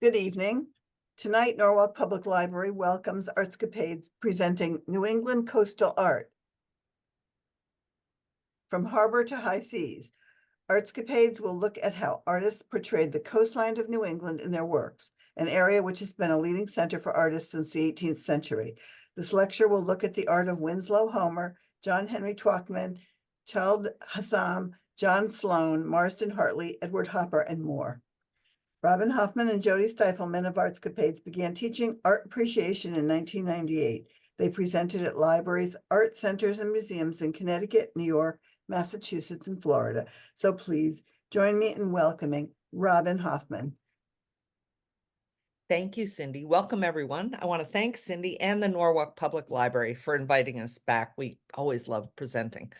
Good evening. Tonight, Norwalk Public Library welcomes ArtScapades presenting New England Coastal Art. From Harbor to High Seas, ArtScapades will look at how artists portrayed the coastline of New England in their works, an area which has been a leading center for artists since the 18th century. This lecture will look at the art of Winslow Homer, John Henry Twachtman, Childe Hassam, John Sloan, Marston Hartley, Edward Hopper, and more. Robin Hoffman and Jody Stifelman of ArtScapades began teaching art appreciation in 1998. They presented at libraries, art centers, and museums in Connecticut, New York, Massachusetts, and Florida. So please join me in welcoming Robin Hoffman. Thank you, Cindy. Welcome, everyone. I want to thank Cindy and the Norwalk Public Library for inviting us back. We always love presenting.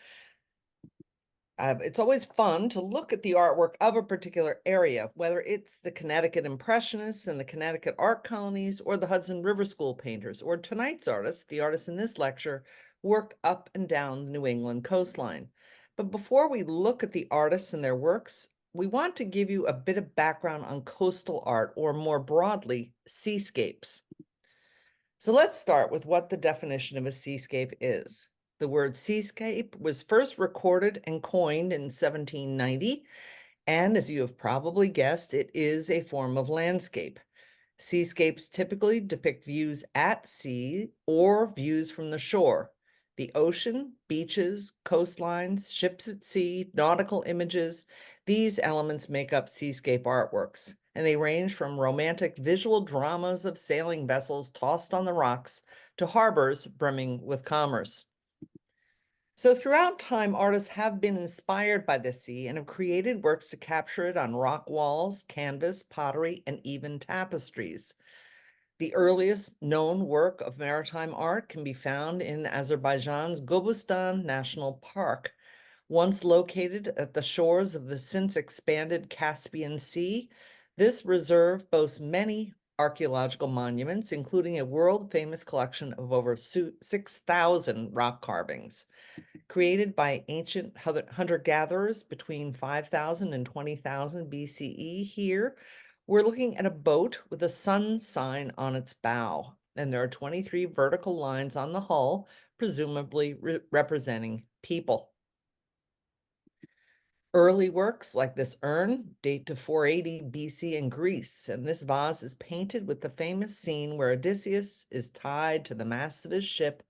It's always fun to look at the artwork of a particular area, whether it's the Connecticut Impressionists and the Connecticut art colonies, or the Hudson River School painters, or tonight's artists. The artists in this lecture worked up and down the New England coastline. But before we look at the artists and their works, we want to give you a bit of background on coastal art, or more broadly, seascapes. So let's start with what the definition of a seascape is. The word seascape was first recorded and coined in 1790, and as you have probably guessed, it is a form of landscape. Seascapes typically depict views at sea or views from the shore. The ocean, beaches, coastlines, ships at sea, nautical images, these elements make up seascape artworks, and they range from romantic visual dramas of sailing vessels tossed on the rocks to harbors brimming with commerce. So throughout time, artists have been inspired by the sea and have created works to capture it on rock walls, canvas, pottery, and even tapestries. The earliest known work of maritime art can be found in Azerbaijan's Gobustan National Park. Once located at the shores of the since expanded Caspian Sea, this reserve boasts many archaeological monuments, including a world-famous collection of over 6,000 rock carvings. Created by ancient hunter-gatherers between 5,000 and 20,000 BCE, here we're looking at a boat with a sun sign on its bow, and there are 23 vertical lines on the hull, presumably representing people. Early works like this urn date to 480 BC in Greece, and this vase is painted with the famous scene where Odysseus is tied to the mast of his ship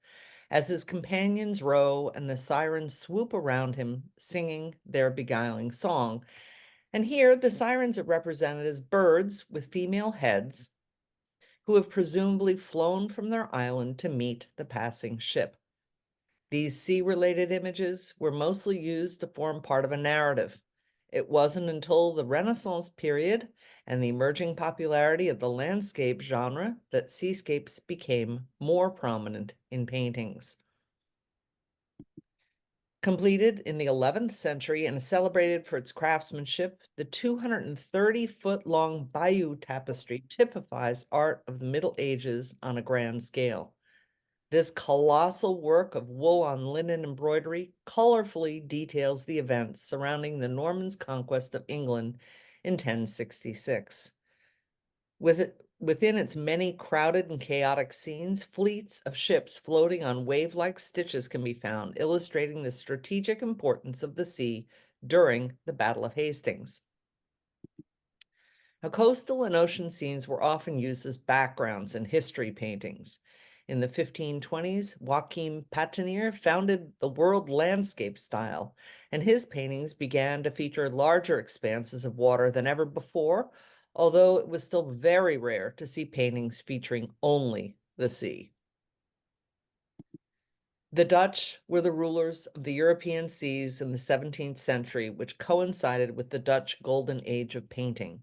as his companions row and the sirens swoop around him, singing their beguiling song. And here, the sirens are represented as birds with female heads who have presumably flown from their island to meet the passing ship. These sea-related images were mostly used to form part of a narrative. It wasn't until the Renaissance period and the emerging popularity of the landscape genre that seascapes became more prominent in paintings. Completed in the 11th century and celebrated for its craftsmanship, the 230-foot-long Bayeux tapestry typifies art of the Middle Ages on a grand scale. This colossal work of wool on linen embroidery colorfully details the events surrounding the Normans' conquest of England in 1066. Within its many crowded and chaotic scenes, fleets of ships floating on wave-like stitches can be found, illustrating the strategic importance of the sea during the Battle of Hastings. Now, coastal and ocean scenes were often used as backgrounds in history paintings. In the 1520s, Joachim Patinier founded the world landscape style, and his paintings began to feature larger expanses of water than ever before, although it was still very rare to see paintings featuring only the sea. The Dutch were the rulers of the European seas in the 17th century, which coincided with the Dutch Golden Age of painting.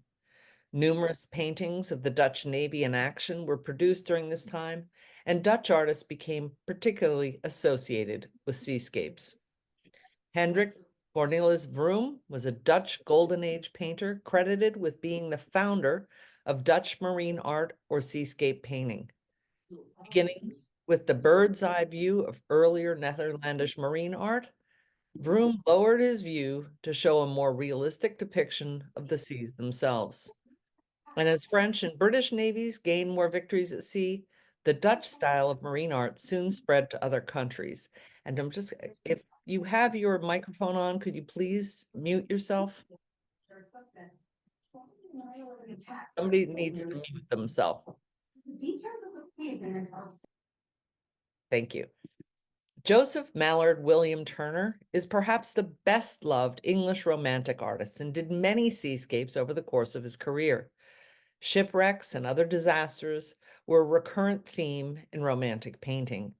Numerous paintings of the Dutch Navy in action were produced during this time, and Dutch artists became particularly associated with seascapes. Hendrik Cornelis Vroom was a Dutch Golden Age painter credited with being the founder of Dutch marine art or seascape painting. Beginning with the bird's eye view of earlier Netherlandish marine art, Vroom lowered his view to show a more realistic depiction of the seas themselves. And as French and British navies gained more victories at sea, the Dutch style of marine art soon spread to other countries. And if you have your microphone on, could you please mute yourself? Somebody needs to mute themselves. Thank you. Joseph Mallard William Turner is perhaps the best loved English romantic artist and did many seascapes over the course of his career. Shipwrecks and other disasters were a recurrent theme in romantic painting.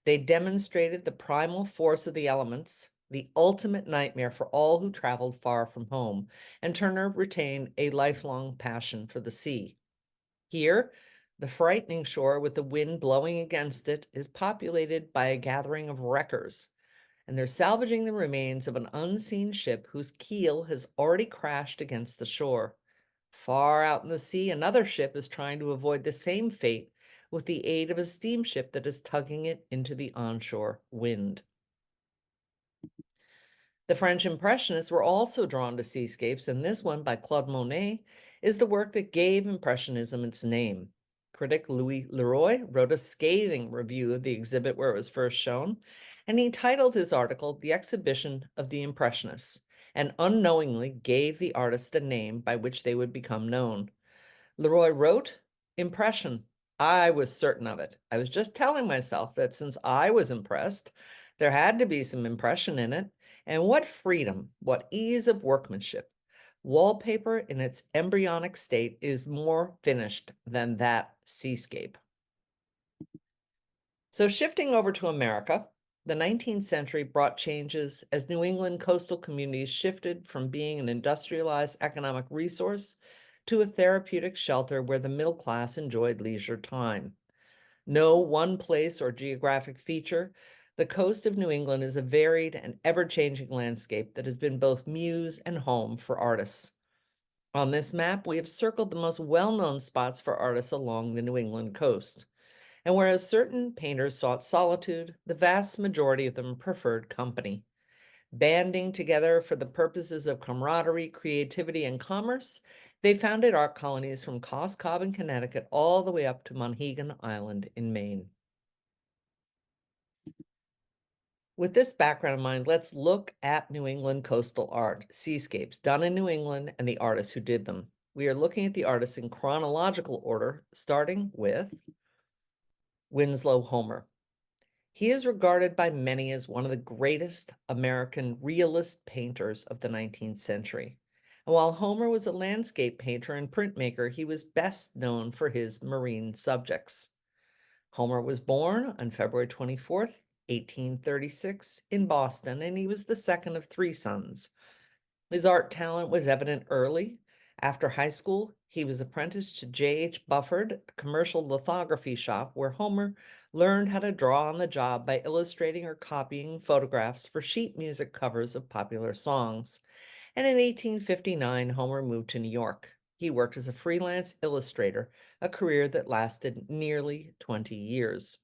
They demonstrated the primal force of the elements, the ultimate nightmare for all who traveled far from home, and Turner retained a lifelong passion for the sea. Here, the frightening shore with the wind blowing against it is populated by a gathering of wreckers, and they're salvaging the remains of an unseen ship whose keel has already crashed against the shore. Far out in the sea, another ship is trying to avoid the same fate with the aid of a steamship that is tugging it into the onshore wind. The French Impressionists were also drawn to seascapes, and this one by Claude Monet is the work that gave Impressionism its name. Critic Louis Leroy wrote a scathing review of the exhibit where it was first shown, and he titled his article "The Exhibition of the Impressionists," and unknowingly gave the artists the name by which they would become known. Leroy wrote, "Impression. I was certain of it. I was just telling myself that since I was impressed, there had to be some impression in it. And what freedom, what ease of workmanship. Wallpaper in its embryonic state is more finished than that seascape." So shifting over to America, the 19th century brought changes as New England coastal communities shifted from being an industrialized economic resource to a therapeutic shelter where the middle class enjoyed leisure time. No one place or geographic feature, the coast of New England is a varied and ever-changing landscape that has been both muse and home for artists. On this map, we have circled the most well-known spots for artists along the New England coast. And whereas certain painters sought solitude, the vast majority of them preferred company. Banding together for the purposes of camaraderie, creativity, and commerce, they founded art colonies from Cos Cob in Connecticut all the way up to Monhegan Island in Maine. With this background in mind, let's look at New England coastal art, seascapes done in New England and the artists who did them. We are looking at the artists in chronological order, starting with Winslow Homer. He is regarded by many as one of the greatest American realist painters of the 19th century. And while Homer was a landscape painter and printmaker, he was best known for his marine subjects. Homer was born on February 24th, 1836, in Boston, and he was the second of three sons. His art talent was evident early. After high school, he was apprenticed to J.H. Bufford, a commercial lithography shop where Homer learned how to draw on the job by illustrating or copying photographs for sheet music covers of popular songs. And in 1859, Homer moved to New York. He worked as a freelance illustrator, a career that lasted nearly 20 years.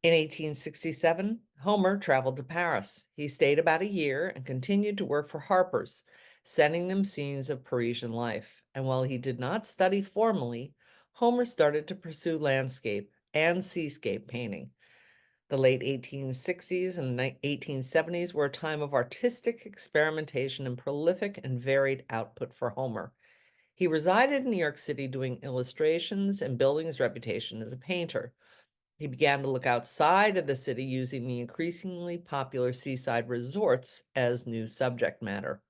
In 1867, Homer traveled to Paris. He stayed about a year and continued to work for Harper's, sending them scenes of Parisian life. And while he did not study formally, Homer started to pursue landscape and seascape painting. The late 1860s and 1870s were a time of artistic experimentation and prolific and varied output for Homer. He resided in New York City doing illustrations and building his reputation as a painter. He began to look outside of the city, using the increasingly popular seaside resorts as new subject matter.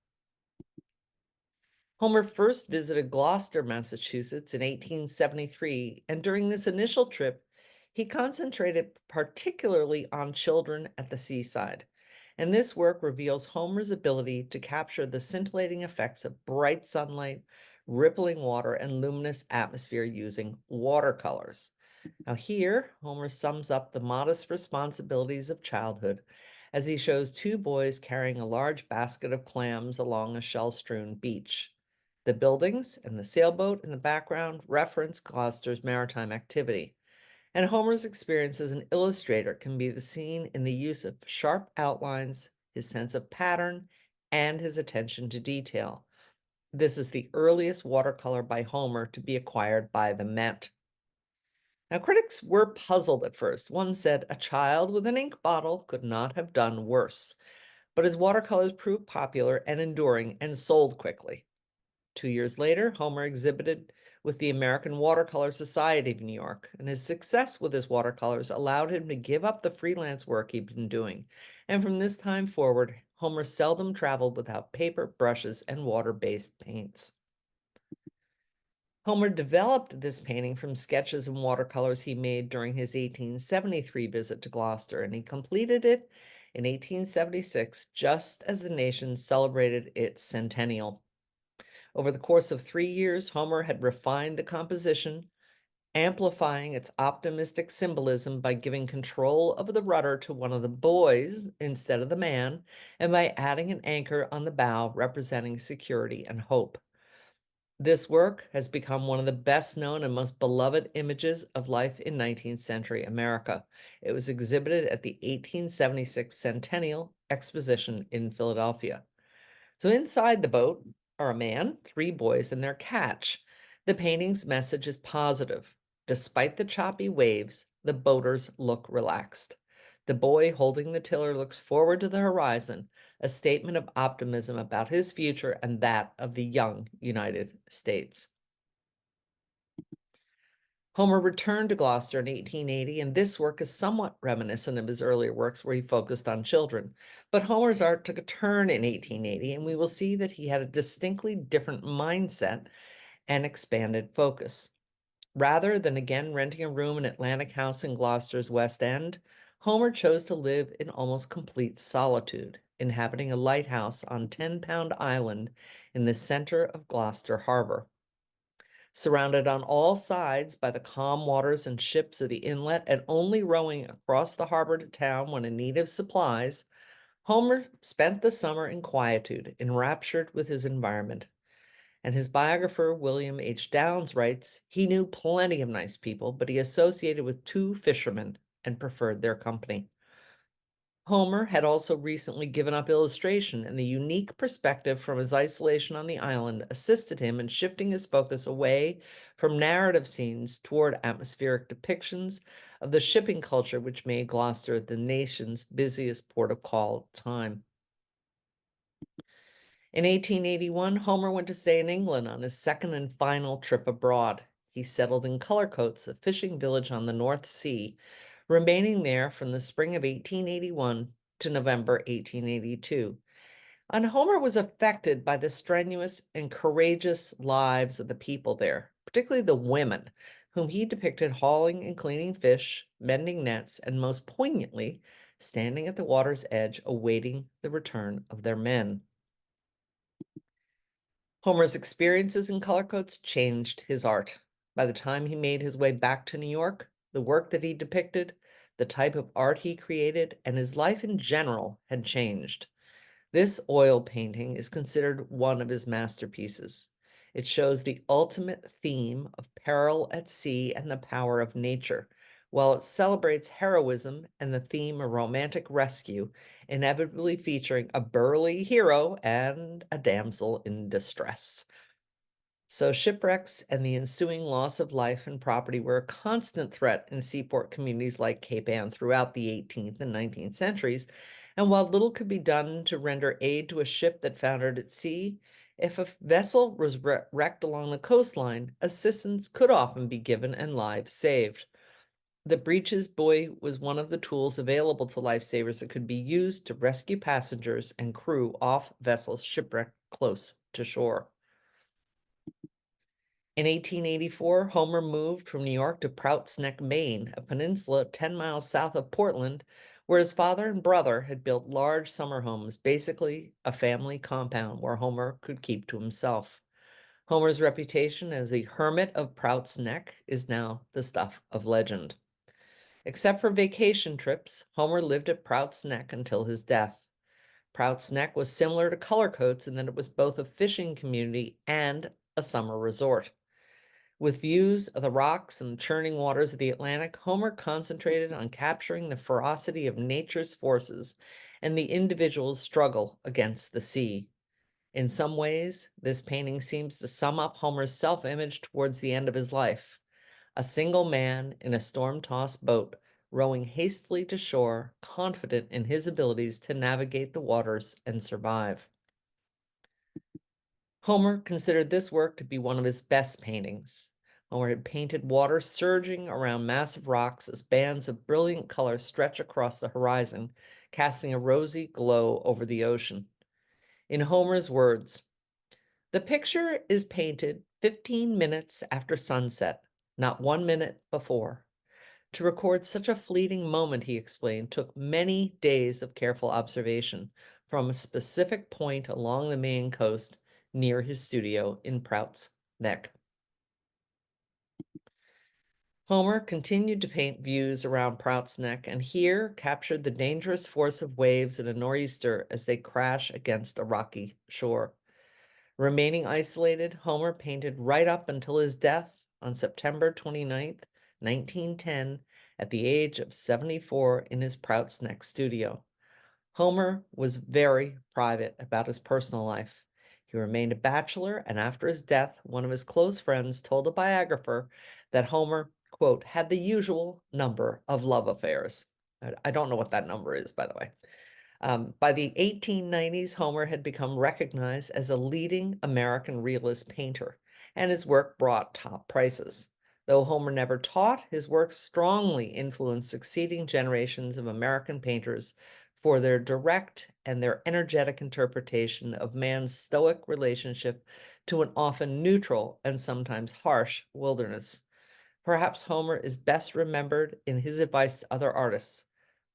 Homer first visited Gloucester, Massachusetts in 1873, and during this initial trip, he concentrated particularly on children at the seaside. And this work reveals Homer's ability to capture the scintillating effects of bright sunlight, rippling water, and luminous atmosphere using watercolors. Now here, Homer sums up the modest responsibilities of childhood as he shows two boys carrying a large basket of clams along a shell-strewn beach. The buildings and the sailboat in the background reference Gloucester's maritime activity. And Homer's experience as an illustrator can be seen in the use of sharp outlines, his sense of pattern, and his attention to detail. This is the earliest watercolor by Homer to be acquired by the Met. Now, critics were puzzled at first. One said a child with an ink bottle could not have done worse, but his watercolors proved popular and enduring and sold quickly. 2 years later, Homer exhibited with the American Watercolor Society of New York, and his success with his watercolors allowed him to give up the freelance work he'd been doing. And from this time forward, Homer seldom traveled without paper, brushes, and water-based paints. Homer developed this painting from sketches and watercolors he made during his 1873 visit to Gloucester, and he completed it in 1876, just as the nation celebrated its centennial. Over the course of 3 years, Homer had refined the composition, amplifying its optimistic symbolism by giving control of the rudder to one of the boys instead of the man, and by adding an anchor on the bow representing security and hope. This work has become one of the best known and most beloved images of life in 19th century America. It was exhibited at the 1876 Centennial Exposition in Philadelphia. So inside the boat are a man, 3 boys, and their catch. The painting's message is positive. Despite the choppy waves, the boaters look relaxed. The boy holding the tiller looks forward to the horizon, a statement of optimism about his future and that of the young United States. Homer returned to Gloucester in 1880, and this work is somewhat reminiscent of his earlier works where he focused on children. But Homer's art took a turn in 1880, and we will see that he had a distinctly different mindset and expanded focus. Rather than again renting a room in Atlantic House in Gloucester's West End, Homer chose to live in almost complete solitude, inhabiting a lighthouse on 10-Pound Island in the center of Gloucester Harbor. Surrounded on all sides by the calm waters and ships of the inlet, and only rowing across the harbor to town when in need of supplies, Homer spent the summer in quietude, enraptured with his environment. And his biographer, William H. Downes, writes, he knew plenty of nice people, but he associated with 2 fishermen and preferred their company. Homer had also recently given up illustration, and the unique perspective from his isolation on the island assisted him in shifting his focus away from narrative scenes toward atmospheric depictions of the shipping culture which made Gloucester the nation's busiest port of call at the time. In 1881, Homer went to stay in England on his second and final trip abroad. He settled in Cullercoats, a fishing village on the North Sea, remaining there from the spring of 1881 to November 1882. And Homer was affected by the strenuous and courageous lives of the people there, particularly the women, whom he depicted hauling and cleaning fish, mending nets, and most poignantly, standing at the water's edge awaiting the return of their men. Homer's experiences in Cullercoats changed his art. By the time he made his way back to New York, the work that he depicted, the type of art he created, and his life in general had changed. This oil painting is considered one of his masterpieces. It shows the ultimate theme of peril at sea and the power of nature, while it celebrates heroism and the theme of romantic rescue, inevitably featuring a burly hero and a damsel in distress. So shipwrecks and the ensuing loss of life and property were a constant threat in seaport communities like Cape Ann throughout the 18th and 19th centuries. And while little could be done to render aid to a ship that foundered at sea, if a vessel was wrecked along the coastline, assistance could often be given and lives saved. The breeches buoy was one of the tools available to lifesavers that could be used to rescue passengers and crew off vessels shipwrecked close to shore. In 1884, Homer moved from New York to Prouts Neck, Maine, a peninsula 10 miles south of Portland, where his father and brother had built large summer homes, basically a family compound where Homer could keep to himself. Homer's reputation as the hermit of Prouts Neck is now the stuff of legend. Except for vacation trips, Homer lived at Prouts Neck until his death. Prouts Neck was similar to Cullercoats in that it was both a fishing community and a summer resort. With views of the rocks and the churning waters of the Atlantic, Homer concentrated on capturing the ferocity of nature's forces and the individual's struggle against the sea. In some ways, this painting seems to sum up Homer's self-image towards the end of his life. A single man in a storm-tossed boat, rowing hastily to shore, confident in his abilities to navigate the waters and survive. Homer considered this work to be one of his best paintings. Homer had painted water surging around massive rocks as bands of brilliant color stretch across the horizon, casting a rosy glow over the ocean. In Homer's words, "The picture is painted 15 minutes after sunset, not 1 minute before. To record such a fleeting moment," he explained, "took many days of careful observation from a specific point along the Maine coast near his studio in Prout's Neck." Homer continued to paint views around Prout's Neck and here captured the dangerous force of waves in a nor'easter as they crash against a rocky shore. Remaining isolated, Homer painted right up until his death on September 29th, 1910, at the age of 74 in his Prout's Neck studio. Homer was very private about his personal life. He remained a bachelor, and after his death, one of his close friends told a biographer that Homer, quote, had the usual number of love affairs. I don't know what that number is, by the way. By the 1890s, Homer had become recognized as a leading American realist painter, and his work brought top prices. Though Homer never taught, his work strongly influenced succeeding generations of American painters for their direct and their energetic interpretation of man's stoic relationship to an often neutral and sometimes harsh wilderness. Perhaps Homer is best remembered in his advice to other artists: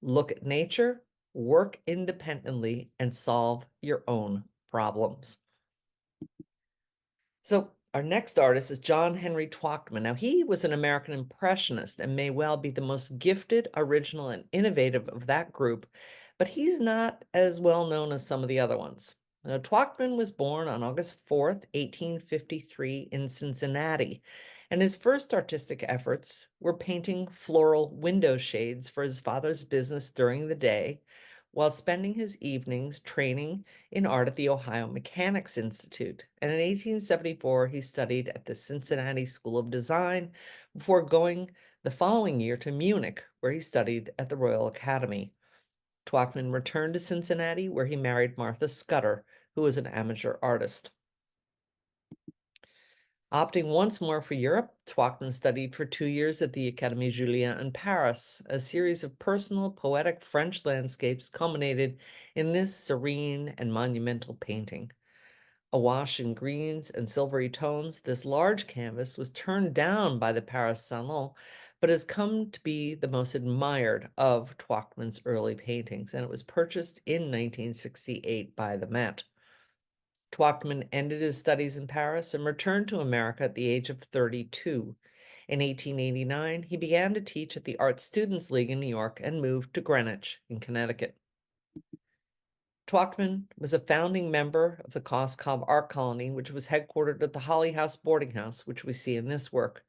look at nature, work independently, and solve your own problems. So our next artist is John Henry Twachtman. Now, he was an American Impressionist and may well be the most gifted, original, and innovative of that group, but he's not as well known as some of the other ones. Now, Twachtman was born on August 4th, 1853 in Cincinnati, and his first artistic efforts were painting floral window shades for his father's business during the day, while spending his evenings training in art at the Ohio Mechanics Institute. And in 1874, he studied at the Cincinnati School of Design before going the following year to Munich, where he studied at the Royal Academy. Twachtman returned to Cincinnati, where he married Martha Scudder, who was an amateur artist. Opting once more for Europe, Twachtman studied for 2 years at the Académie Julian in Paris. A series of personal, poetic French landscapes culminated in this serene and monumental painting. Awash in greens and silvery tones, this large canvas was turned down by the Paris Salon, but has come to be the most admired of Twachtman's early paintings, and it was purchased in 1968 by the Met. Twachtman ended his studies in Paris and returned to America at the age of 32. In 1889, he began to teach at the Art Students League in New York and moved to Greenwich in Connecticut. Twachtman was a founding member of the Cos Cob Art Colony, which was headquartered at the Holly House boarding house, which we see in this work.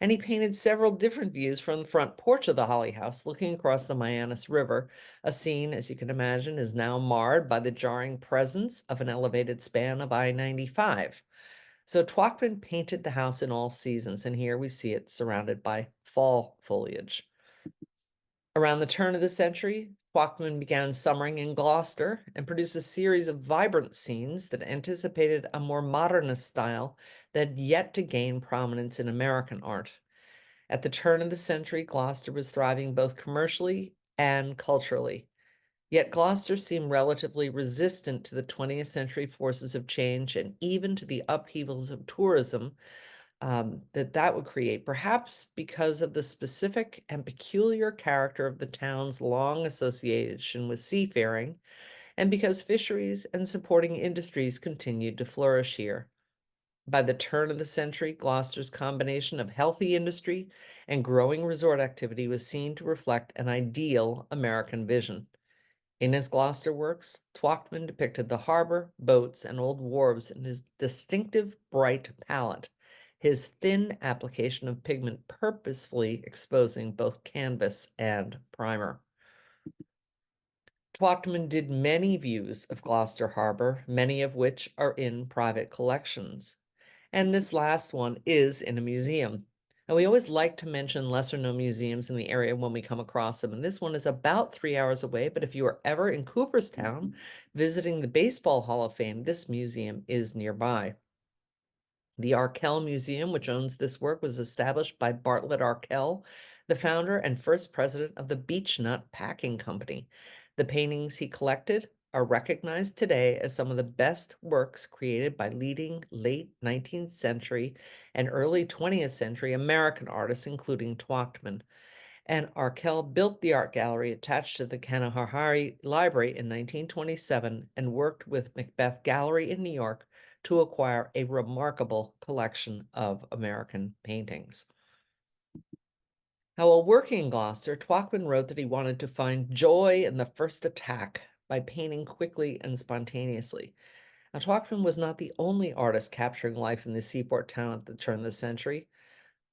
And he painted several different views from the front porch of the Holly House, looking across the Mianus River. A scene, as you can imagine, is now marred by the jarring presence of an elevated span of I-95. So Twachtman painted the house in all seasons, and here we see it surrounded by fall foliage. Around the turn of the century, Twachtman began summering in Gloucester and produced a series of vibrant scenes that anticipated a more modernist style that had yet to gain prominence in American art. At the turn of the century, Gloucester was thriving both commercially and culturally. Yet Gloucester seemed relatively resistant to the 20th century forces of change and even to the upheavals of tourism that would create, perhaps because of the specific and peculiar character of the town's long association with seafaring, and because fisheries and supporting industries continued to flourish here. By the turn of the century, Gloucester's combination of healthy industry and growing resort activity was seen to reflect an ideal American vision. In his Gloucester works, Twachtman depicted the harbor, boats, and old wharves in his distinctive bright palette, his thin application of pigment purposefully exposing both canvas and primer. Twachtman did many views of Gloucester Harbor, many of which are in private collections. And this last one is in a museum. And we always like to mention lesser known museums in the area when we come across them. And this one is about 3 hours away. But if you are ever in Cooperstown visiting the Baseball Hall of Fame, this museum is nearby. The Arkell Museum, which owns this work, was established by Bartlett Arkell, the founder and first president of the Beechnut Packing Company. The paintings he collected are recognized today as some of the best works created by leading late 19th century and early 20th century American artists, including Twachtman. And Arkell built the art gallery attached to the Kanahari Library in 1927 and worked with Macbeth Gallery in New York to acquire a remarkable collection of American paintings. Now, while working in Gloucester, Twachtman wrote that he wanted to find joy in the first attack by painting quickly and spontaneously. Now, Twachtman was not the only artist capturing life in the seaport town at the turn of the century.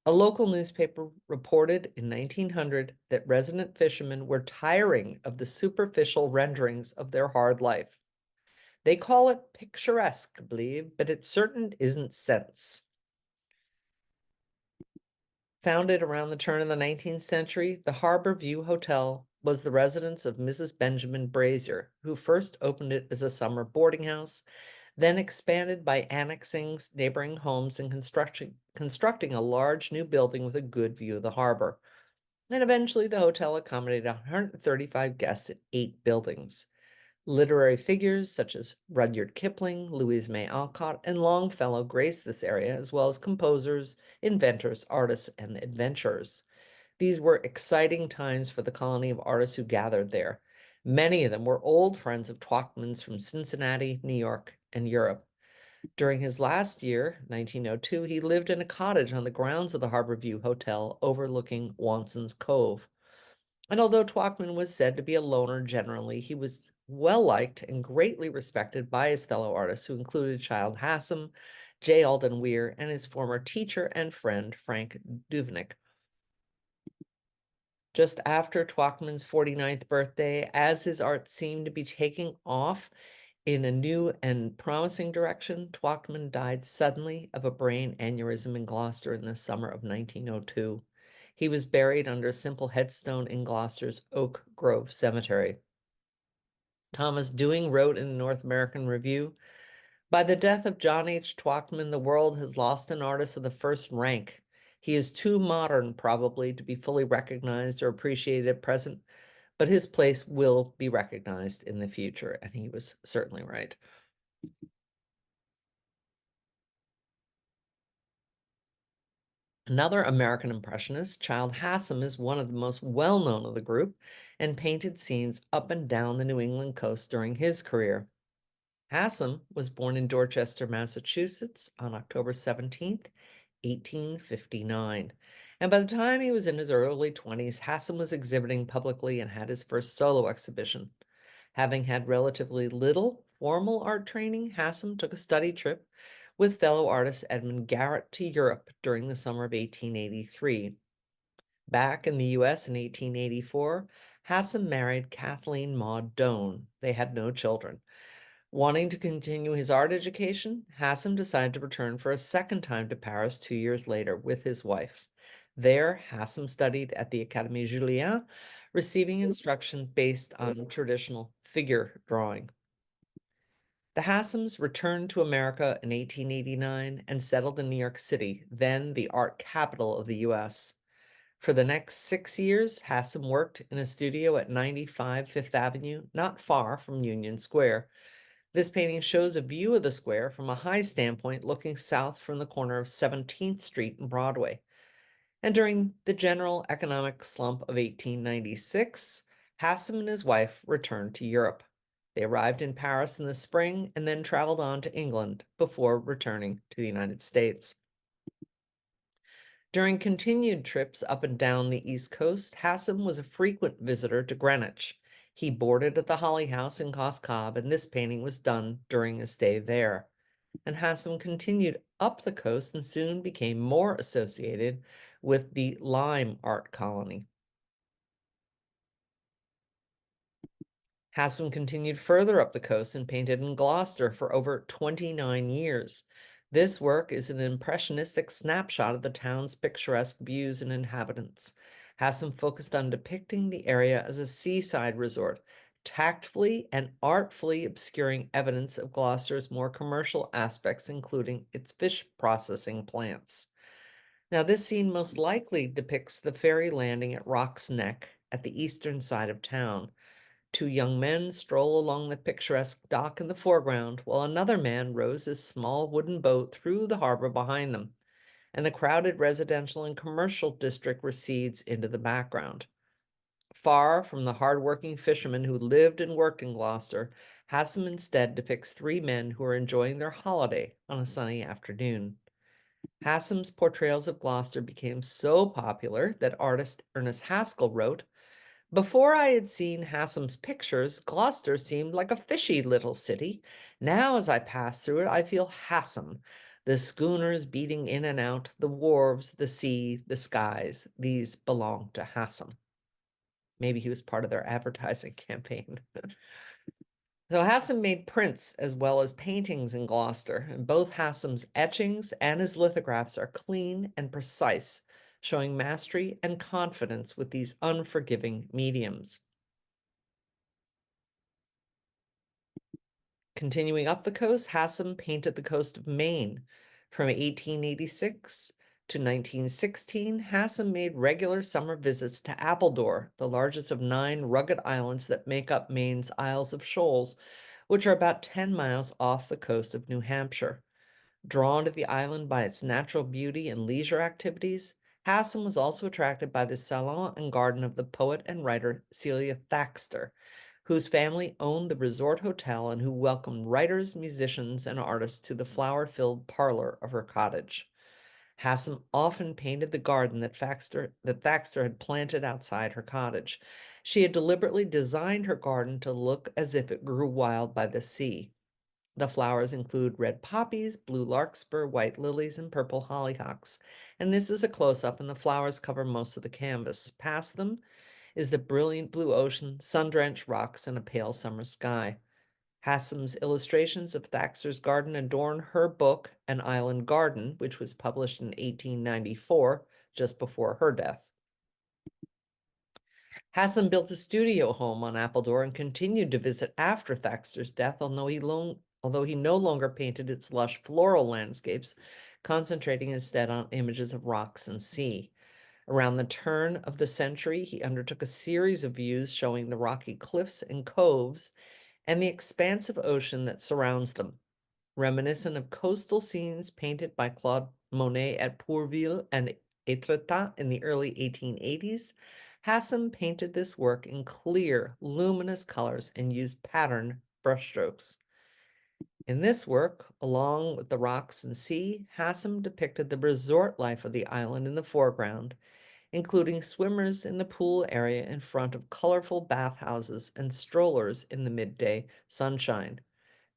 A local newspaper reported in 1900 that resident fishermen were tiring of the superficial renderings of their hard life. They call it picturesque, I believe, but it certain isn't sense. Founded around the turn of the 19th century, the Harbor View Hotel was the residence of Mrs. Benjamin Brazier, who first opened it as a summer boarding house, then expanded by annexing neighboring homes and constructing a large new building with a good view of the harbor. And eventually the hotel accommodated 135 guests in 8 buildings. Literary figures such as Rudyard Kipling, Louise May Alcott, and Longfellow graced this area, as well as composers, inventors, artists, and adventurers. These were exciting times for the colony of artists who gathered there. Many of them were old friends of Twachtman's from Cincinnati, New York, and Europe. During his last year, 1902, he lived in a cottage on the grounds of the Harbor View Hotel overlooking Wanson's Cove. And although Twachtman was said to be a loner generally, he was well liked and greatly respected by his fellow artists, who included Childe Hassam, J. Alden Weir, and his former teacher and friend, Frank Duvnik. Just after Twachtman's 49th birthday, as his art seemed to be taking off in a new and promising direction, Twachtman died suddenly of a brain aneurysm in Gloucester in the summer of 1902. He was buried under a simple headstone in Gloucester's Oak Grove Cemetery. Thomas Dewing wrote in the North American Review, "By the death of John H. Twachtman, the world has lost an artist of the first rank. He is too modern, probably, to be fully recognized or appreciated at present, but his place will be recognized in the future." And he was certainly right. Another American Impressionist, Childe Hassam, is one of the most well-known of the group and painted scenes up and down the New England coast during his career. Hassam was born in Dorchester, Massachusetts on October 17th, 1859. And by the time he was in his early 20s, Hassam was exhibiting publicly and had his first solo exhibition. Having had relatively little formal art training, Hassam took a study trip with fellow artist Edmund Garrett to Europe during the summer of 1883. Back in the US in 1884, Hassam married Kathleen Maud Doane. They had no children. Wanting to continue his art education, Hassam decided to return for a second time to Paris 2 years later with his wife. There, Hassam studied at the Académie Julian, receiving instruction based on traditional figure drawing. The Hassams returned to America in 1889 and settled in New York City, then the art capital of the US. For the next 6 years, Hassam worked in a studio at 95 Fifth Avenue, not far from Union Square. This painting shows a view of the square from a high standpoint looking south from the corner of 17th Street and Broadway. And during the general economic slump of 1896, Hassam and his wife returned to Europe. They arrived in Paris in the spring and then traveled on to England before returning to the United States. During continued trips up and down the East Coast, Hassam was a frequent visitor to Greenwich. He boarded at the Holly House in Cos Cob, and this painting was done during a stay there. And Hassam continued up the coast and soon became more associated with the Lime art colony. Haslam continued further up the coast and painted in Gloucester for over 29 years. This work is an impressionistic snapshot of the town's picturesque views and inhabitants. Haslam focused on depicting the area as a seaside resort, tactfully and artfully obscuring evidence of Gloucester's more commercial aspects, including its fish processing plants. Now, this scene most likely depicts the ferry landing at Rock's Neck at the eastern side of town. Two young men stroll along the picturesque dock in the foreground, while another man rows his small wooden boat through the harbor behind them, and the crowded residential and commercial district recedes into the background. Far from the hard-working fishermen who lived and worked in Gloucester, Haslam instead depicts three men who are enjoying their holiday on a sunny afternoon. Haslam's portrayals of Gloucester became so popular that artist Ernest Haskell wrote, "Before I had seen Haslam's pictures, Gloucester seemed like a fishy little city. Now, as I pass through it, I feel Haslam. The schooners beating in and out, the wharves, the sea, the skies, these belong to Haslam." Maybe he was part of their advertising campaign. So Haslam made prints as well as paintings in Gloucester, and both Haslam's etchings and his lithographs are clean and precise, showing mastery and confidence with these unforgiving mediums. Continuing up the coast, Haslam painted the coast of Maine. From 1886 to 1916, Haslam made regular summer visits to Appledore, the largest of 9 rugged islands that make up Maine's Isles of Shoals, which are about 10 miles off the coast of New Hampshire. Drawn to the island by its natural beauty and leisure activities, Haslam was also attracted by the salon and garden of the poet and writer Celia Thaxter, whose family owned the resort hotel and who welcomed writers, musicians, and artists to the flower-filled parlor of her cottage. Haslam often painted the garden that Thaxter had planted outside her cottage. She had deliberately designed her garden to look as if it grew wild by the sea. The flowers include red poppies, blue larkspur, white lilies, and purple hollyhocks. And this is a close-up, and the flowers cover most of the canvas. Past them is the brilliant blue ocean, sun-drenched rocks, and a pale summer sky. Haslam's illustrations of Thaxter's garden adorn her book, An Island Garden, which was published in 1894, just before her death. Haslam built a studio home on Appledore and continued to visit after Thaxter's death, although he no longer painted its lush floral landscapes, concentrating instead on images of rocks and sea. Around the turn of the century, he undertook a series of views showing the rocky cliffs and coves and the expansive ocean that surrounds them. Reminiscent of coastal scenes painted by Claude Monet at Pourville and Étretat in the early 1880s, Haslam painted this work in clear, luminous colors and used patterned brushstrokes. In this work, along with the rocks and sea, Haslam depicted the resort life of the island in the foreground, including swimmers in the pool area in front of colorful bathhouses and strollers in the midday sunshine.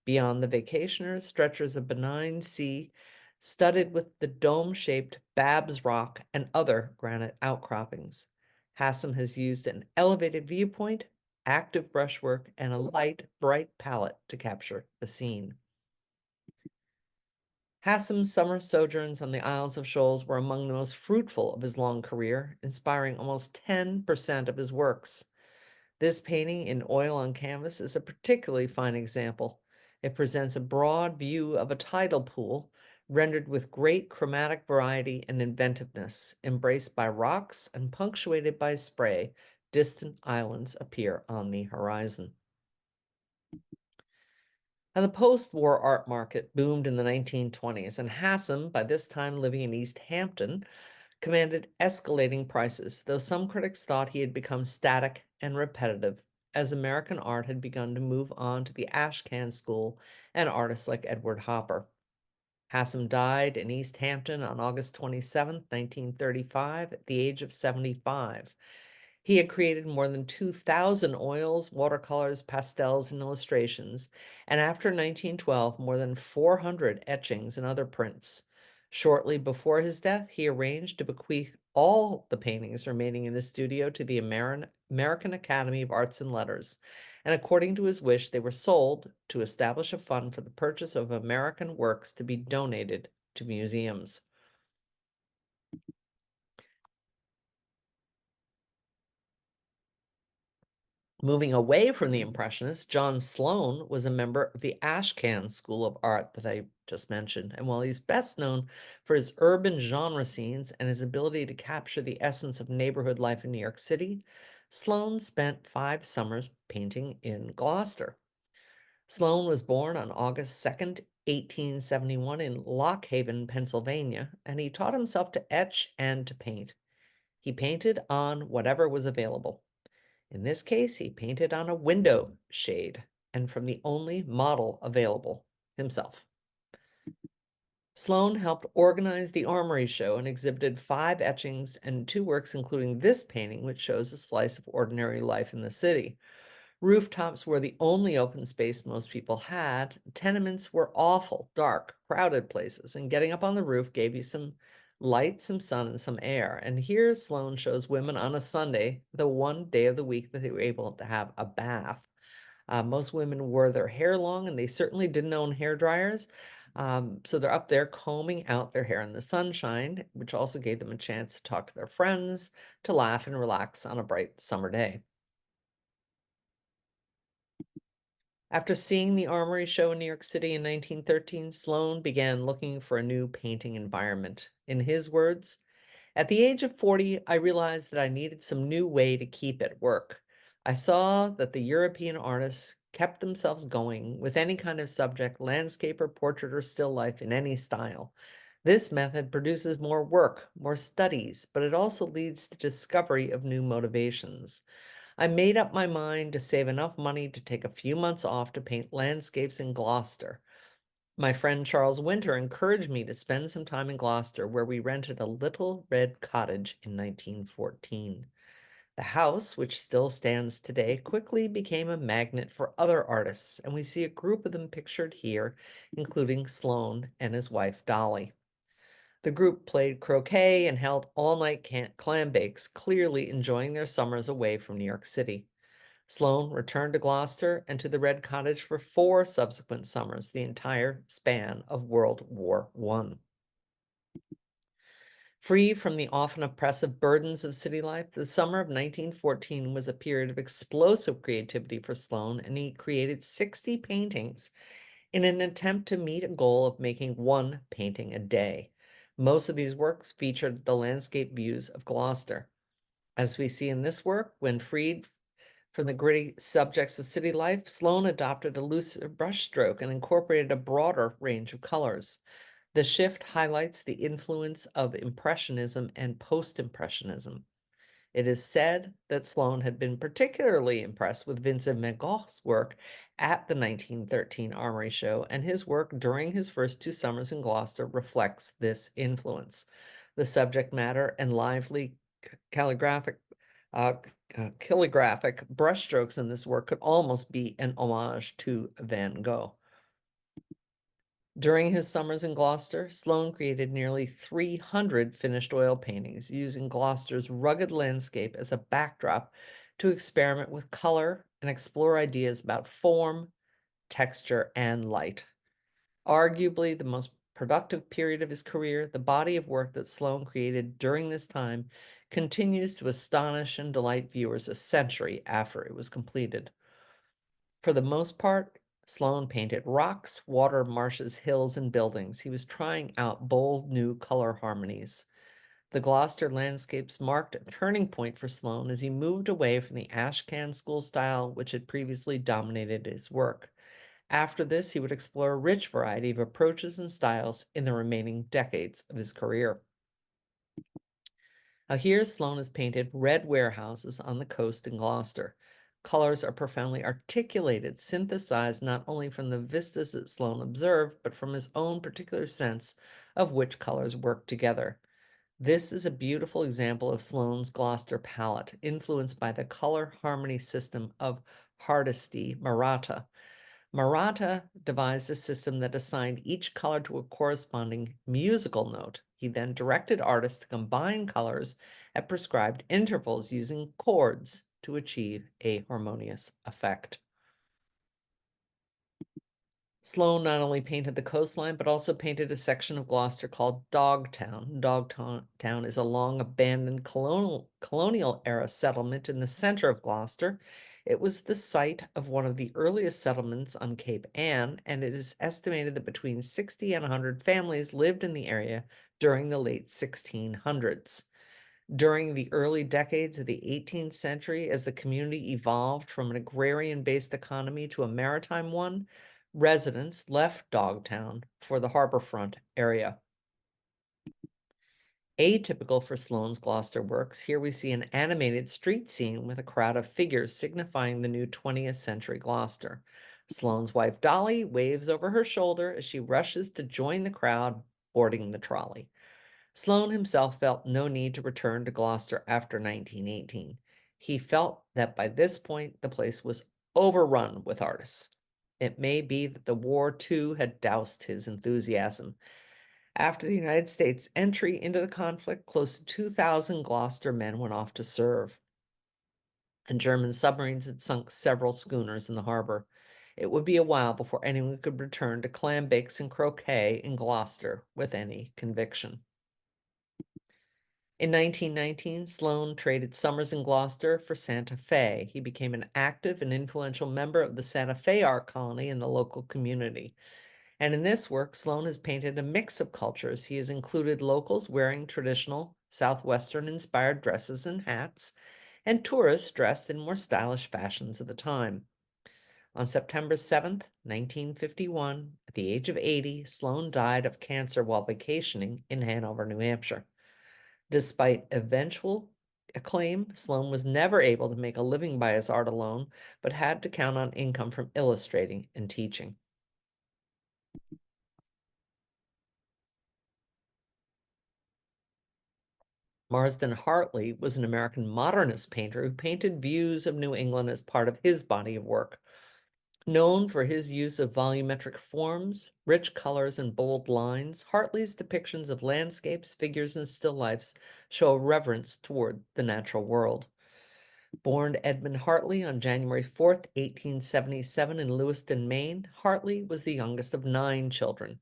Beyond the vacationers, stretches of benign sea studded with the dome-shaped Babs Rock and other granite outcroppings. Haslam has used an elevated viewpoint, active brushwork, and a light, bright palette to capture the scene. Haslam's summer sojourns on the Isles of Shoals were among the most fruitful of his long career, inspiring almost 10% of his works. This painting in oil on canvas is a particularly fine example. It presents a broad view of a tidal pool, rendered with great chromatic variety and inventiveness. Embraced by rocks and punctuated by spray, distant islands appear on the horizon. And the post-war art market boomed in the 1920s, and Haslam, by this time living in East Hampton, commanded escalating prices, though some critics thought he had become static and repetitive, as American art had begun to move on to the Ashcan school and artists like Edward Hopper. Haslam died in East Hampton on August 27, 1935, at the age of 75. He had created more than 2,000 oils, watercolors, pastels, and illustrations, and after 1912, more than 400 etchings and other prints. Shortly before his death, he arranged to bequeath all the paintings remaining in his studio to the American Academy of Arts and Letters, and according to his wish, they were sold to establish a fund for the purchase of American works to be donated to museums. Moving away from the Impressionists, John Sloan was a member of the Ashcan School of Art that I just mentioned. And while he's best known for his urban genre scenes and his ability to capture the essence of neighborhood life in New York City, Sloan spent 5 summers painting in Gloucester. Sloan was born on August 2nd, 1871 in Lock Haven, Pennsylvania, and he taught himself to etch and to paint. He painted on whatever was available. In this case, he painted on a window shade and from the only model available, himself. Sloan helped organize the Armory Show and exhibited 5 etchings and 2 works, including this painting, which shows a slice of ordinary life in the city. Rooftops were the only open space most people had. Tenements were awful, dark, crowded places, and getting up on the roof gave you some light, some sun, and some air. And here Sloan shows women on a Sunday, the one day of the week that they were able to have a bath. Most women wore their hair long, and they certainly didn't own hair dryers. So they're up there combing out their hair in the sunshine, which also gave them a chance to talk to their friends, to laugh and relax on a bright summer day. After seeing the Armory Show in New York City in 1913, Sloan began looking for a new painting environment. In his words, "At the age of 40, I realized that I needed some new way to keep at work. I saw that the European artists kept themselves going with any kind of subject, landscape or portrait or still life in any style. This method produces more work, more studies, but it also leads to discovery of new motivations. I made up my mind to save enough money to take a few months off to paint landscapes in Gloucester. My friend Charles Winter encouraged me to spend some time in Gloucester, where we rented a little red cottage in 1914. The house, which still stands today, quickly became a magnet for other artists, and we see a group of them pictured here, including Sloan and his wife Dolly. The group played croquet and held all-night clam bakes, clearly enjoying their summers away from New York City. Sloan returned to Gloucester and to the Red Cottage for 4 subsequent summers, the entire span of World War I. Free from the often oppressive burdens of city life, the summer of 1914 was a period of explosive creativity for Sloan, and he created 60 paintings in an attempt to meet a goal of making 1 painting a day. Most of these works featured the landscape views of Gloucester. As we see in this work, when freed from the gritty subjects of city life, Sloan adopted a looser brushstroke and incorporated a broader range of colors. The shift highlights the influence of Impressionism and Post-Impressionism. It is said that Sloan had been particularly impressed with Vincent van Gogh's work at the 1913 Armory Show, and his work during his first 2 summers in Gloucester reflects this influence. The subject matter and lively calligraphic brushstrokes in this work could almost be an homage to Van Gogh. During his summers in Gloucester, Sloan created nearly 300 finished oil paintings, using Gloucester's rugged landscape as a backdrop to experiment with color and explore ideas about form, texture, and light. Arguably the most productive period of his career, the body of work that Sloan created during this time continues to astonish and delight viewers a century after it was completed. For the most part, Sloan painted rocks, water, marshes, hills, and buildings. He was trying out bold new color harmonies. The Gloucester landscapes marked a turning point for Sloan as he moved away from the Ashcan school style, which had previously dominated his work. After this, he would explore a rich variety of approaches and styles in the remaining decades of his career. Now here Sloan has painted red warehouses on the coast in Gloucester. Colors are profoundly articulated, synthesized not only from the vistas that Sloan observed, but from his own particular sense of which colors work together. This is a beautiful example of Sloan's Gloucester palette, influenced by the color harmony system of Hardesty Maratha. Maratha devised a system that assigned each color to a corresponding musical note. He then directed artists to combine colors at prescribed intervals using chords to achieve a harmonious effect. Sloane not only painted the coastline, but also painted a section of Gloucester called Dogtown. Dogtown is a long abandoned colonial era settlement in the center of Gloucester. It was the site of one of the earliest settlements on Cape Ann, and it is estimated that between 60 and 100 families lived in the area during the late 1600s. During the early decades of the 18th century, as the community evolved from an agrarian-based economy to a maritime one, residents left Dogtown for the harborfront area. Atypical for Sloane's Gloucester works, here we see an animated street scene with a crowd of figures signifying the new 20th century Gloucester. Sloane's wife Dolly waves over her shoulder as she rushes to join the crowd boarding the trolley. Sloane himself felt no need to return to Gloucester after 1918. He felt that by this point, the place was overrun with artists. It may be that the war, too, had doused his enthusiasm. After the United States' entry into the conflict, close to 2,000 Gloucester men went off to serve, and German submarines had sunk several schooners in the harbor. It would be a while before anyone could return to clam bakes and croquet in Gloucester with any conviction. In 1919, Sloane traded summers in Gloucester for Santa Fe. He became an active and influential member of the Santa Fe art colony in the local community. And in this work, Sloane has painted a mix of cultures. He has included locals wearing traditional Southwestern-inspired dresses and hats, and tourists dressed in more stylish fashions of the time. On September 7th, 1951, at the age of 80, Sloane died of cancer while vacationing in Hanover, New Hampshire. Despite eventual acclaim, Sloane was never able to make a living by his art alone, but had to count on income from illustrating and teaching. Marsden Hartley was an American modernist painter who painted views of New England as part of his body of work. Known for his use of volumetric forms, rich colors, and bold lines, Hartley's depictions of landscapes, figures, and still lifes show a reverence toward the natural world. Born Edmund Hartley on January 4th, 1877 in Lewiston, Maine, Hartley was the youngest of 9 children.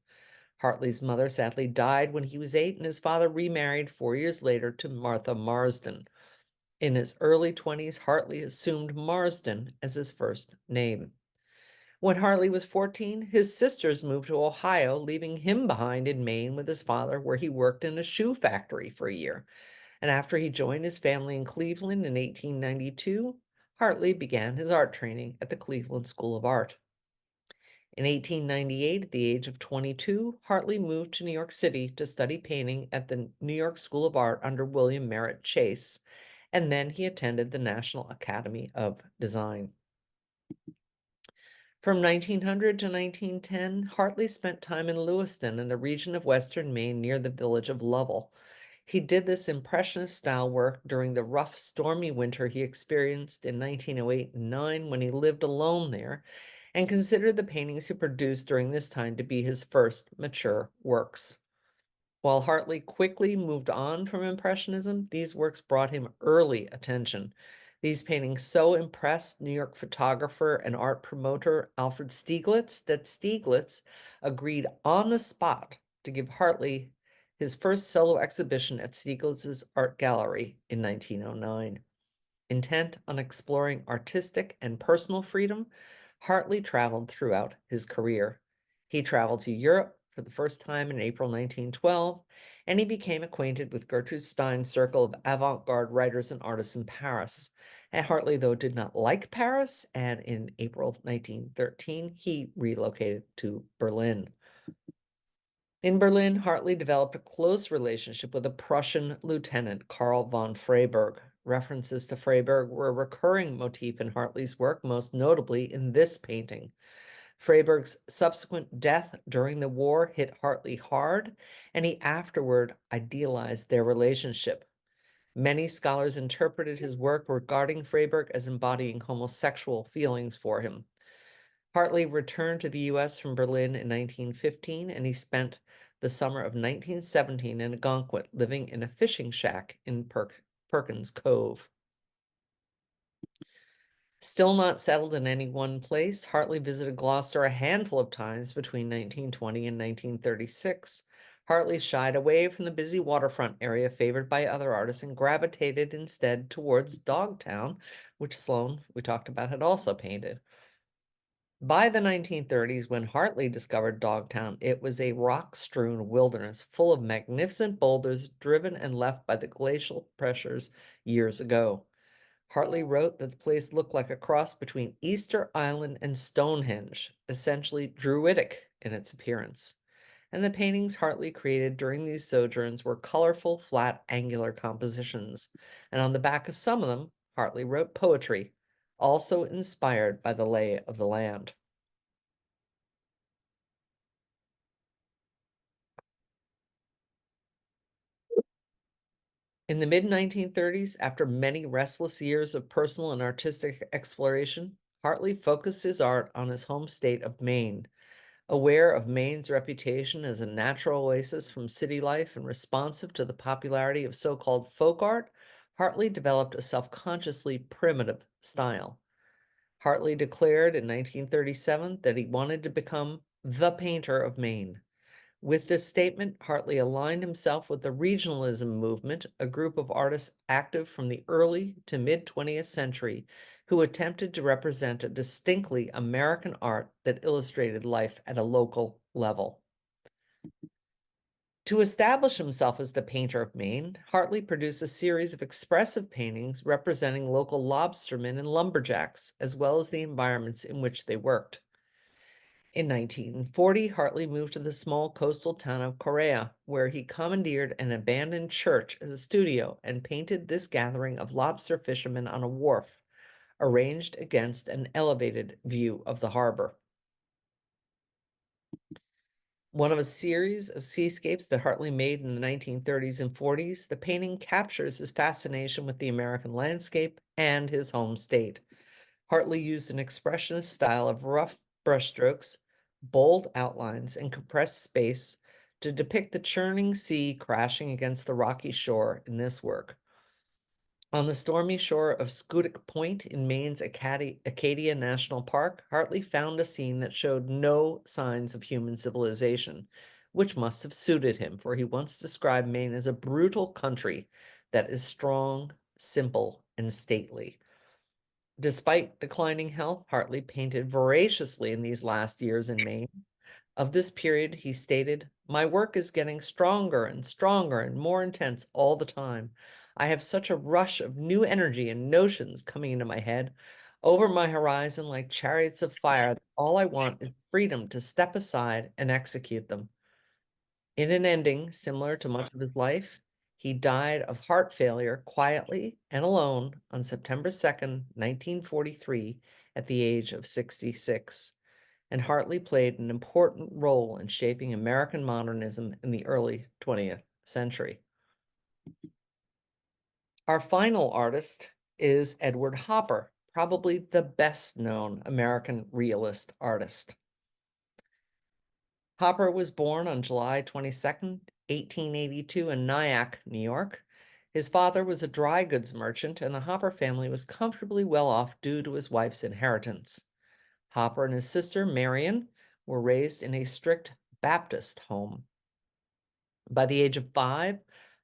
Hartley's mother sadly died when he was 8, and his father remarried 4 years later to Martha Marsden. In his early 20s, Hartley assumed Marsden as his first name. When Hartley was 14, his sisters moved to Ohio, leaving him behind in Maine with his father, where he worked in a shoe factory for a year. And after he joined his family in Cleveland in 1892, Hartley began his art training at the Cleveland School of Art. In 1898, at the age of 22, Hartley moved to New York City to study painting at the New York School of Art under William Merritt Chase, and then he attended the National Academy of Design. From 1900 to 1910, Hartley spent time in Lewiston in the region of western Maine near the village of Lovell. He did this impressionist style work during the rough, stormy winter he experienced in 1908 and 9 when he lived alone there, and considered the paintings he produced during this time to be his first mature works. While Hartley quickly moved on from Impressionism, these works brought him early attention. These paintings so impressed New York photographer and art promoter Alfred Stieglitz that Stieglitz agreed on the spot to give Hartley his first solo exhibition at Stieglitz's art gallery in 1909. Intent on exploring artistic and personal freedom, Hartley traveled throughout his career. He traveled to Europe for the first time in April 1912, and he became acquainted with Gertrude Stein's circle of avant-garde writers and artists in Paris. And Hartley, though, did not like Paris, and in April 1913, he relocated to Berlin. In Berlin, Hartley developed a close relationship with a Prussian lieutenant, Karl von Freyberg. References to Freyberg were a recurring motif in Hartley's work, most notably in this painting. Freyberg's subsequent death during the war hit Hartley hard, and he afterward idealized their relationship. Many scholars interpreted his work regarding Freyberg as embodying homosexual feelings for him. Hartley returned to the U.S. from Berlin in 1915, and he spent the summer of 1917 in Algonquin, living in a fishing shack in Perkins Cove. Still not settled in any one place, Hartley visited Gloucester a handful of times between 1920 and 1936. Hartley shied away from the busy waterfront area favored by other artists and gravitated instead towards Dogtown, which Sloane, we talked about, had also painted. By the 1930s, when Hartley discovered Dogtown, it was a rock-strewn wilderness full of magnificent boulders driven and left by the glacial pressures years ago. Hartley wrote that the place looked like a cross between Easter Island and Stonehenge, essentially druidic in its appearance. And the paintings Hartley created during these sojourns were colorful, flat, angular compositions. And on the back of some of them, Hartley wrote poetry, also inspired by the lay of the land. In the mid-1930s, after many restless years of personal and artistic exploration, Hartley focused his art on his home state of Maine. Aware of Maine's reputation as a natural oasis from city life and responsive to the popularity of so-called folk art, Hartley developed a self-consciously primitive style. Hartley declared in 1937 that he wanted to become the painter of Maine. With this statement, Hartley aligned himself with the regionalism movement, a group of artists active from the early to mid-20th century who attempted to represent a distinctly American art that illustrated life at a local level. To establish himself as the painter of Maine, Hartley produced a series of expressive paintings representing local lobstermen and lumberjacks, as well as the environments in which they worked. In 1940, Hartley moved to the small coastal town of Correa, where he commandeered an abandoned church as a studio and painted this gathering of lobster fishermen on a wharf, arranged against an elevated view of the harbor. One of a series of seascapes that Hartley made in the 1930s and 40s, the painting captures his fascination with the American landscape and his home state. Hartley used an expressionist style of rough brushstrokes, bold outlines, and compressed space to depict the churning sea crashing against the rocky shore in this work. On the stormy shore of Scudic Point in Maine's Acadia National Park, Hartley found a scene that showed no signs of human civilization, which must have suited him, for he once described Maine as a brutal country that is strong, simple, and stately. Despite declining health, Hartley painted voraciously in these last years in Maine. Of this period, he stated, "My work is getting stronger and more intense all the time. I have such a rush of new energy and notions coming into my head, over my horizon like chariots of fire. All I want is freedom to step aside and execute them." In an ending similar to much of his life, he died of heart failure quietly and alone on September 2nd, 1943, at the age of 66. And Hartley played an important role in shaping American modernism in the early 20th century. Our final artist is Edward Hopper, probably the best known American realist artist. Hopper was born on July 22nd, 1882 in Nyack, New York. His father was a dry goods merchant, and the Hopper family was comfortably well off due to his wife's inheritance. Hopper and his sister, Marion, were raised in a strict Baptist home. By the age of 5,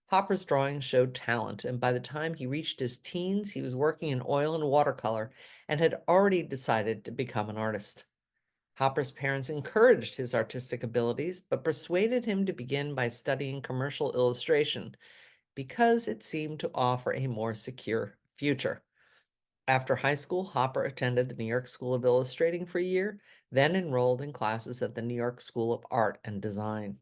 Hopper's drawing showed talent, and by the time he reached his teens, he was working in oil and watercolor and had already decided to become an artist. Hopper's parents encouraged his artistic abilities, but persuaded him to begin by studying commercial illustration because it seemed to offer a more secure future. After high school, Hopper attended the New York School of Illustrating for a year, then enrolled in classes at the New York School of Art and Design.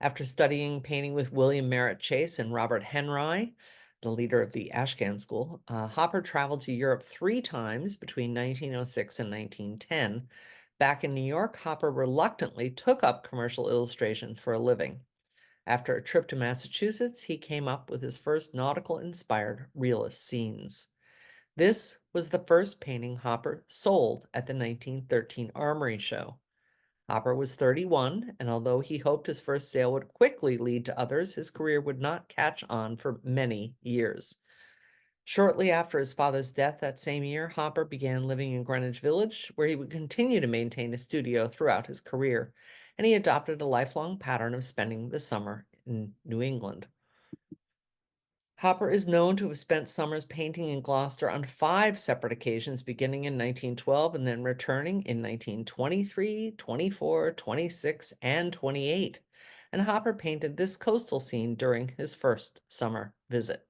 After studying painting with William Merritt Chase and Robert Henry, the leader of the Ashcan School, Hopper traveled to Europe 3 times between 1906 and 1910. Back in New York, Hopper reluctantly took up commercial illustrations for a living. After a trip to Massachusetts, he came up with his first nautical-inspired realist scenes. This was the first painting Hopper sold at the 1913 Armory Show. Hopper was 31, and although he hoped his first sale would quickly lead to others, his career would not catch on for many years. Shortly after his father's death that same year, Hopper began living in Greenwich Village, where he would continue to maintain a studio throughout his career, and he adopted a lifelong pattern of spending the summer in New England. Hopper is known to have spent summers painting in Gloucester on 5 separate occasions, beginning in 1912 and then returning in 1923, 24, 26, and 28. And Hopper painted this coastal scene during his first summer visit.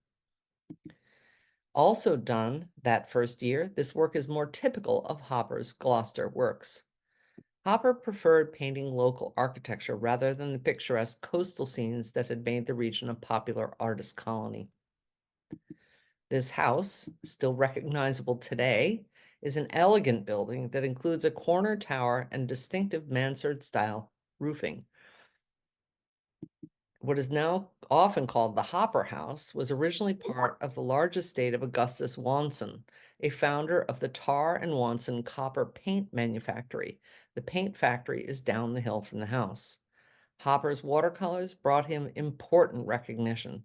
Also done that first year, this work is more typical of Hopper's Gloucester works. Hopper preferred painting local architecture rather than the picturesque coastal scenes that had made the region a popular artist colony. This house, still recognizable today, is an elegant building that includes a corner tower and distinctive mansard-style roofing. What is now often called the Hopper House was originally part of the large estate of Augustus Wanson, a founder of the Tar and Wanson copper paint manufactory. The paint factory is down the hill from the house. Hopper's watercolors brought him important recognition.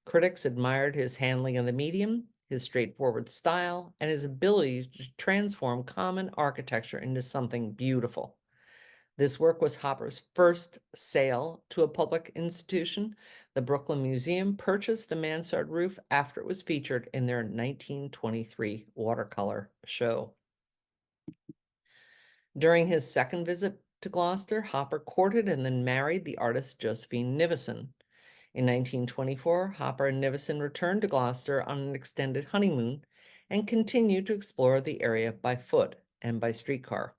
Critics admired his handling of the medium, his straightforward style, and his ability to transform common architecture into something beautiful. This work was Hopper's first sale to a public institution. The Brooklyn Museum purchased the mansard roof after it was featured in their 1923 watercolor show. During his second visit to Gloucester, Hopper courted and then married the artist Josephine Nivison. In 1924, Hopper and Nivison returned to Gloucester on an extended honeymoon and continued to explore the area by foot and by streetcar.